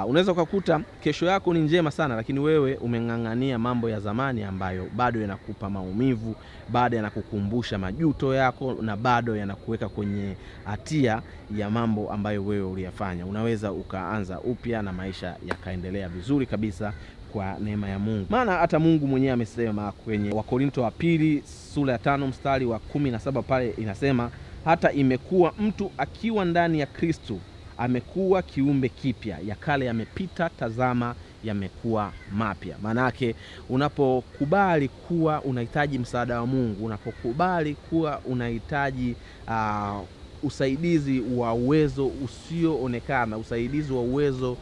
Unaweza ukakuta kesho yako ni njema sana, lakini wewe umeng'ang'ania mambo ya zamani ambayo bado yanakupa maumivu, bado yanakukumbusha majuto yako na bado yanakuweka kwenye hatia ya mambo ambayo wewe uliyafanya. Unaweza ukaanza upya na maisha yakaendelea vizuri kabisa kwa neema ya Mungu. Maana hata Mungu mwenyewe amesema kwenye Wakorinto wa pili sura ya 5 mstari wa 17 pale inasema, hata imekuwa mtu akiwa ndani ya Kristo amekuwa kiumbe kipya, ya kale yamepita, tazama yamekuwa mapya. Maana yake unapokubali kuwa unahitaji msaada wa Mungu, unapokubali kuwa unahitaji usaidizi wa uwezo usioonekana, usaidizi wa uwezo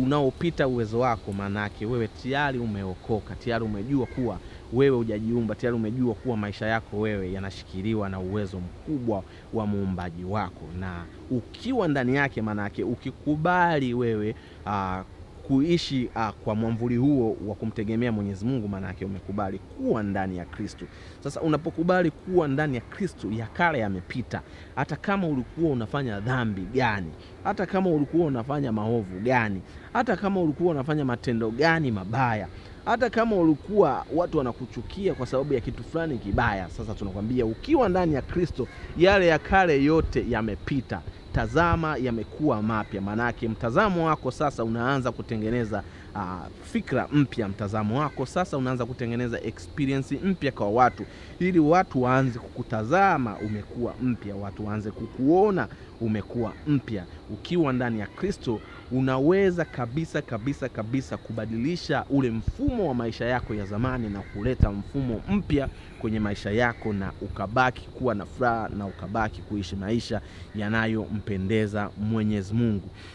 unaopita uwezo wako, maana yake wewe tayari umeokoka, tayari umejua kuwa wewe hujajiumba, tayari umejua kuwa maisha yako wewe yanashikiliwa na uwezo mkubwa wa muumbaji wako. Na ukiwa ndani yake, maana yake ukikubali wewe kuishi kwa mwamvuli huo wa kumtegemea Mwenyezi Mungu, maana yake umekubali kuwa ndani ya Kristo. Sasa unapokubali kuwa ndani ya Kristo, ya kale yamepita. Hata kama ulikuwa unafanya dhambi gani, hata kama ulikuwa unafanya maovu gani, hata kama ulikuwa unafanya matendo gani mabaya, hata kama ulikuwa watu wanakuchukia kwa sababu ya kitu fulani kibaya, sasa tunakwambia ukiwa ndani ya Kristo, yale ya kale yote yamepita, tazama yamekuwa mapya. Manake mtazamo wako sasa unaanza kutengeneza fikra mpya, mtazamo wako sasa unaanza kutengeneza experience mpya kwa watu, ili watu waanze kukutazama umekuwa mpya, watu waanze kukuona umekuwa mpya. Ukiwa ndani ya Kristo unaweza kabisa kubadilisha ule mfumo wa maisha yako ya zamani na kuleta mfumo mpya kwenye maisha yako, na ukabaki kuwa na furaha na ukabaki kuishi maisha yanayompendeza Mwenyezi Mungu.